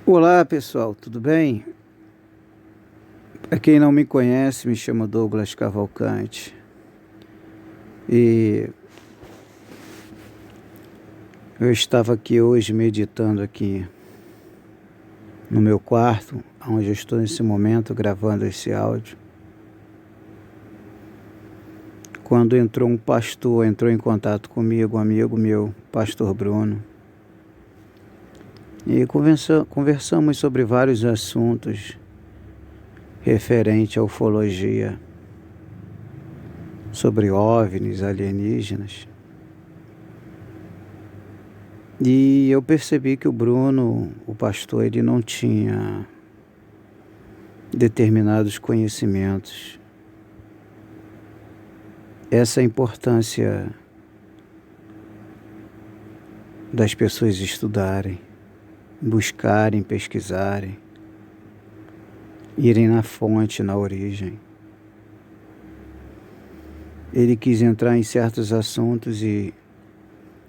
Olá pessoal, tudo bem? Para quem não me conhece, me chamo Douglas Cavalcante e eu estava aqui hoje meditando aqui no meu quarto, onde eu estou nesse momento gravando esse áudio, quando entrou um pastor, entrou em contato comigo, um amigo meu, pastor Bruno, e conversamos sobre vários assuntos referente à ufologia, sobre OVNIs, alienígenas. E eu percebi que o Bruno, o pastor, ele não tinha determinados conhecimentos. Essa é a importância das pessoas estudarem, buscarem, pesquisarem, irem na fonte, na origem. Ele quis entrar em certos assuntos e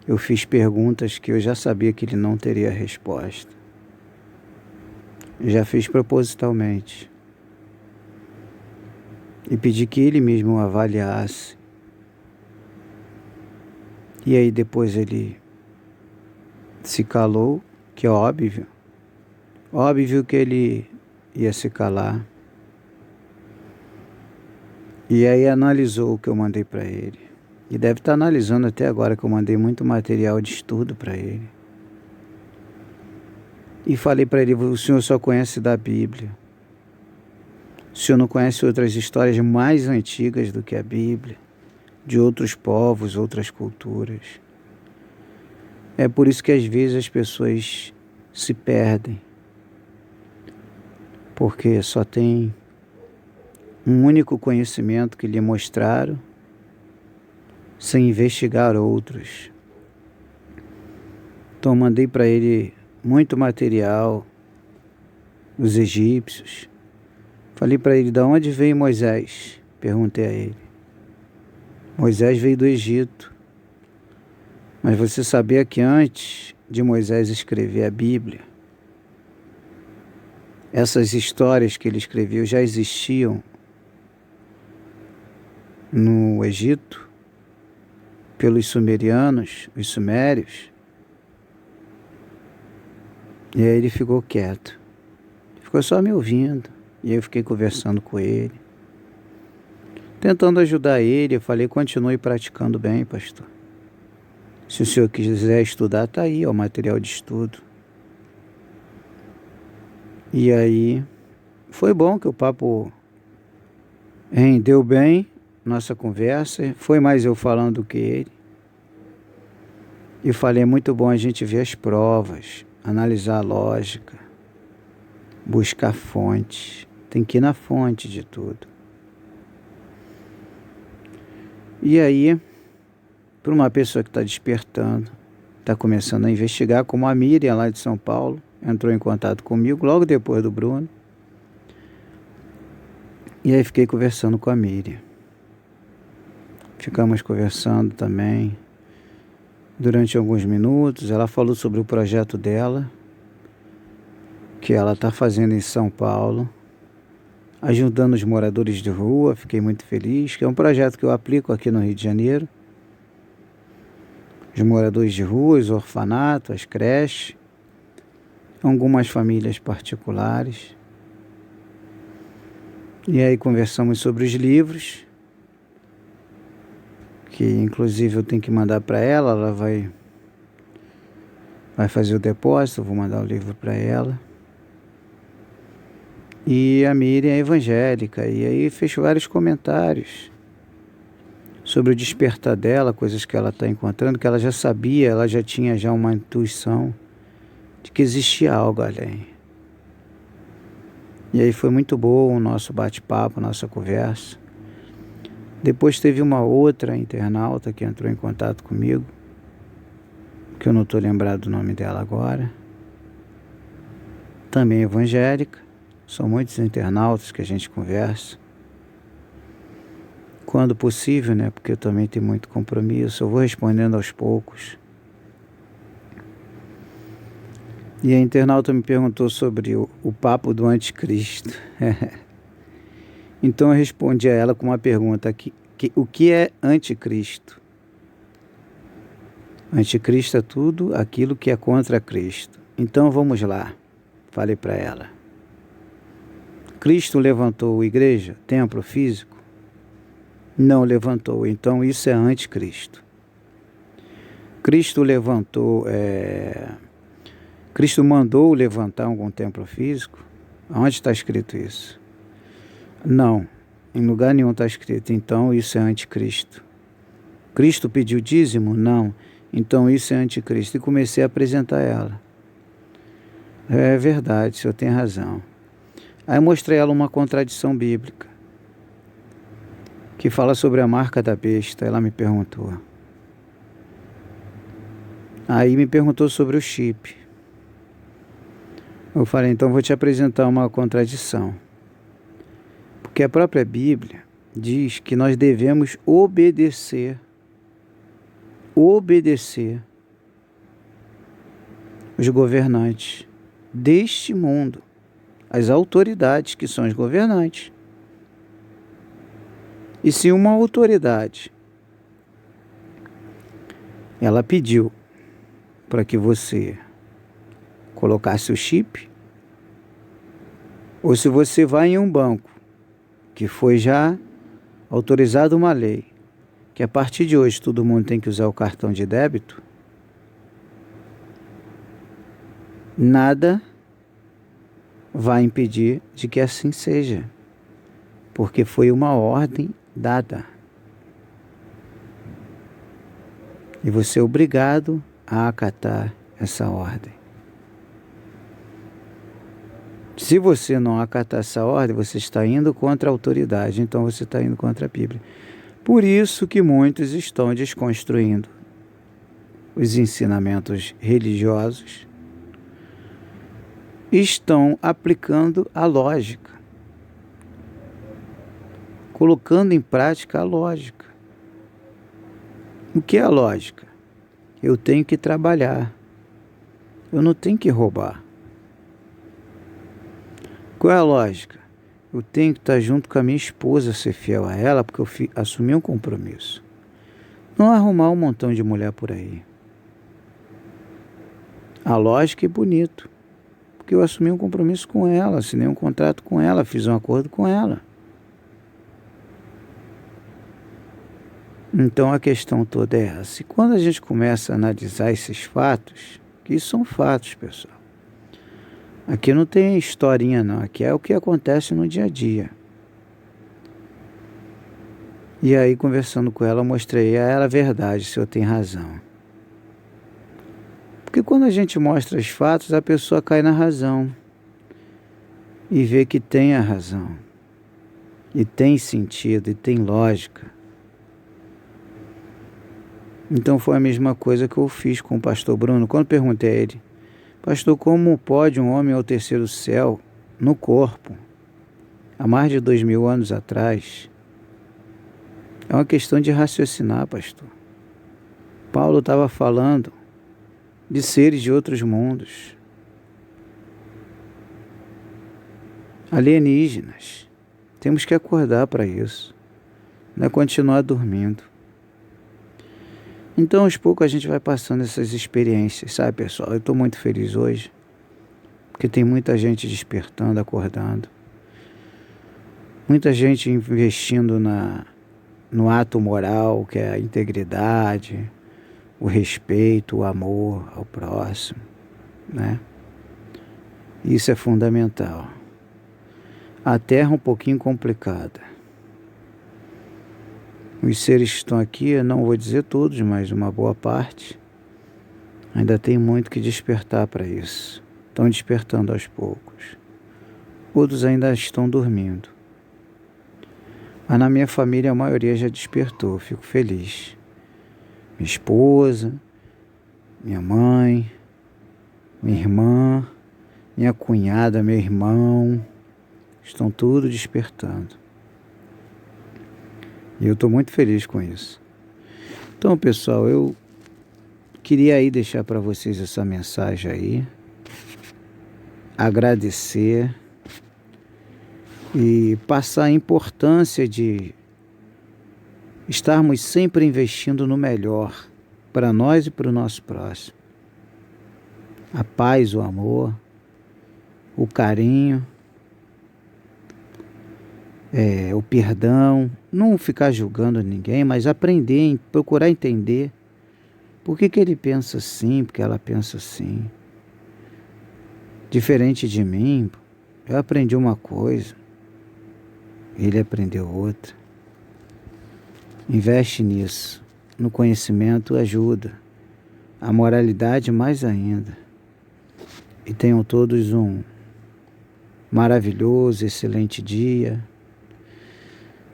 eu fiz perguntas que eu já sabia que ele não teria resposta. Já fiz propositalmente. E pedi que ele mesmo avaliasse. E aí depois ele se calou, que é óbvio. Óbvio que ele ia se calar. E aí analisou o que eu mandei para ele. E deve estar analisando até agora que eu mandei muito material de estudo para ele. E falei para ele, o senhor só conhece da Bíblia. O senhor não conhece outras histórias mais antigas do que a Bíblia, de outros povos, outras culturas. É por isso que às vezes as pessoas se perdem. Porque só tem um único conhecimento que lhe mostraram, sem investigar outros. Então eu mandei para ele muito material dos egípcios. Falei para ele, de onde veio Moisés? Perguntei a ele. Moisés veio do Egito. Mas você sabia que antes de Moisés escrever a Bíblia, essas histórias que ele escreveu já existiam no Egito? Pelos sumerianos, os sumérios. E aí ele ficou quieto. Ficou só me ouvindo. E aí eu fiquei conversando com ele. Tentando ajudar ele, eu falei, continue praticando bem, pastor. Se o senhor quiser estudar, está aí, ó, o material de estudo. E aí, foi bom que o papo rendeu bem, nossa conversa. Foi mais eu falando do que ele. E falei, é muito bom a gente ver as provas, analisar a lógica, buscar fontes. Tem que ir na fonte de tudo. E aí, para uma pessoa que está despertando, está começando a investigar, como a Miriam lá de São Paulo, entrou em contato comigo logo depois do Bruno. E aí fiquei conversando com a Miriam. Ficamos conversando também durante alguns minutos. Ela falou sobre o projeto dela, que ela está fazendo em São Paulo, ajudando os moradores de rua. Fiquei muito feliz, que é um projeto que eu aplico aqui no Rio de Janeiro. Os moradores de rua, os orfanatos, as creches, algumas famílias particulares. E aí conversamos sobre os livros, que inclusive eu tenho que mandar para ela, ela vai fazer o depósito, eu vou mandar o livro para ela. E a Miriam é evangélica, e aí fez vários comentários sobre o despertar dela, coisas que ela está encontrando, que ela já sabia, ela já tinha já uma intuição de que existia algo além. E aí foi muito bom o nosso bate-papo, nossa conversa. Depois teve uma outra internauta que entrou em contato comigo, que eu não estou lembrado do nome dela agora, também evangélica. São muitos internautas que a gente conversa. Quando possível, né? Porque eu também tenho muito compromisso. Eu vou respondendo aos poucos. E a internauta me perguntou sobre o papo do anticristo. Então eu respondi a ela com uma pergunta: o que é anticristo? Anticristo é tudo aquilo que é contra Cristo. Então vamos lá, falei para ela. Cristo levantou a igreja, templo físico? Não levantou, então isso é anticristo. Cristo Cristo mandou levantar algum templo físico? Onde está escrito isso? Não, em lugar nenhum está escrito, então isso é anticristo. Cristo pediu dízimo? Não, então isso é anticristo. E comecei a apresentar ela. É verdade, o senhor tem razão. Aí mostrei a ela uma contradição bíblica, que fala sobre a marca da besta. Ela me perguntou. Aí me perguntou sobre o chip. Eu falei, então vou te apresentar uma contradição. Porque a própria Bíblia diz que nós devemos obedecer os governantes deste mundo, as autoridades que são os governantes. E se uma autoridade ela pediu para que você colocasse o chip, ou se você vai em um banco que foi já autorizado uma lei, que a partir de hoje todo mundo tem que usar o cartão de débito, nada vai impedir de que assim seja, porque foi uma ordem dada. E você é obrigado a acatar essa ordem. Se você não acatar essa ordem, você está indo contra a autoridade, então você está indo contra a Bíblia. Por isso que muitos estão desconstruindo os ensinamentos religiosos, estão aplicando a lógica, colocando em prática a lógica. O que é a lógica? Eu tenho que trabalhar, eu não tenho que roubar. Qual é a lógica? Eu tenho que estar junto com a minha esposa, ser fiel a ela, porque eu assumi um compromisso. Não arrumar um montão de mulher por aí. A lógica é bonito, porque eu assumi um compromisso com ela, assinei um contrato com ela, fiz um acordo com ela. Então a questão toda é essa. E quando a gente começa a analisar esses fatos, que isso são fatos, pessoal. Aqui não tem historinha não, aqui é o que acontece no dia a dia. E aí, conversando com ela, eu mostrei a ela a verdade, se eu tenho razão. Porque quando a gente mostra os fatos, a pessoa cai na razão e vê que tem a razão, e tem sentido, e tem lógica. Então foi a mesma coisa que eu fiz com o pastor Bruno. Quando perguntei a ele, pastor, como pode um homem ao terceiro céu no corpo, há mais de 2000 anos atrás? É uma questão de raciocinar, pastor. Paulo estava falando de seres de outros mundos, alienígenas. Temos que acordar para isso, não é continuar dormindo. Então, aos poucos, a gente vai passando essas experiências, sabe, pessoal? Eu estou muito feliz hoje, porque tem muita gente despertando, acordando. Muita gente investindo no ato moral, que é a integridade, o respeito, o amor ao próximo, né? Isso é fundamental. A Terra é um pouquinho complicada. Os seres que estão aqui, eu não vou dizer todos, mas uma boa parte, ainda tem muito que despertar para isso. Estão despertando aos poucos. Outros ainda estão dormindo. Mas na minha família a maioria já despertou, fico feliz. Minha esposa, minha mãe, minha irmã, minha cunhada, meu irmão, estão tudo despertando. E eu estou muito feliz com isso. Então, pessoal, eu queria aí deixar para vocês essa mensagem aí. agradecer e passar a importância de estarmos sempre investindo no melhor para nós e para o nosso próximo. A paz, o amor, o carinho, o perdão, não ficar julgando ninguém, mas aprender, procurar entender por que ele pensa assim, porque ela pensa assim. Diferente de mim, eu aprendi uma coisa, ele aprendeu outra. Investe nisso, no conhecimento ajuda, a moralidade mais ainda. E tenham todos um maravilhoso, excelente dia.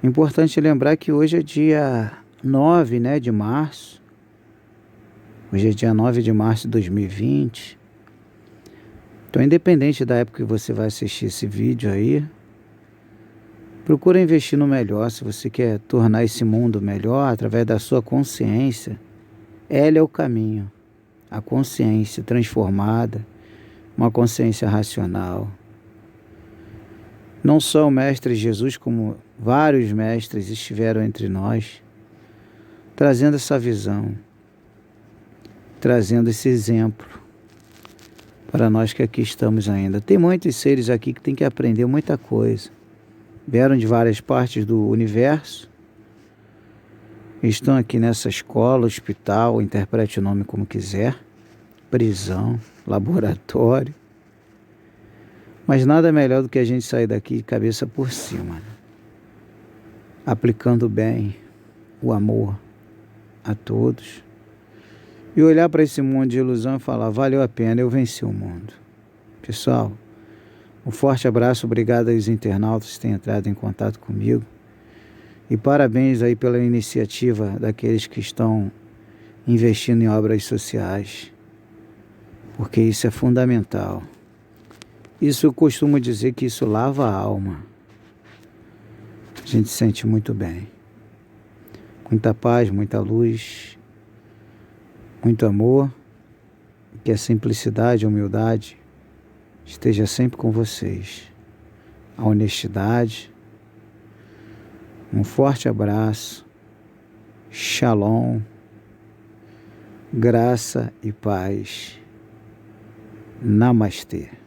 Importante lembrar que hoje é dia 9, de março. Hoje é dia 9 de março de 2020. Então, independente da época que você vai assistir esse vídeo aí, procura investir no melhor. Se você quer tornar esse mundo melhor através da sua consciência, ela é o caminho. A consciência transformada, uma consciência racional. Não só o Mestre Jesus, como vários mestres estiveram entre nós, trazendo essa visão, trazendo esse exemplo para nós que aqui estamos ainda. Tem muitos seres aqui que têm que aprender muita coisa. Vieram de várias partes do universo, estão aqui nessa escola, hospital, interprete o nome como quiser, prisão, laboratório. Mas nada melhor do que a gente sair daqui de cabeça por cima, aplicando bem o amor a todos e olhar para esse mundo de ilusão e falar, valeu a pena, eu venci o mundo. Pessoal, um forte abraço, obrigado aos internautas que têm entrado em contato comigo e parabéns aí pela iniciativa daqueles que estão investindo em obras sociais, porque isso é fundamental. Isso eu costumo dizer que isso lava a alma. A gente se sente muito bem. Muita paz, muita luz, muito amor. Que a simplicidade, a humildade esteja sempre com vocês. A honestidade. Um forte abraço. Shalom. Graça e paz. Namastê.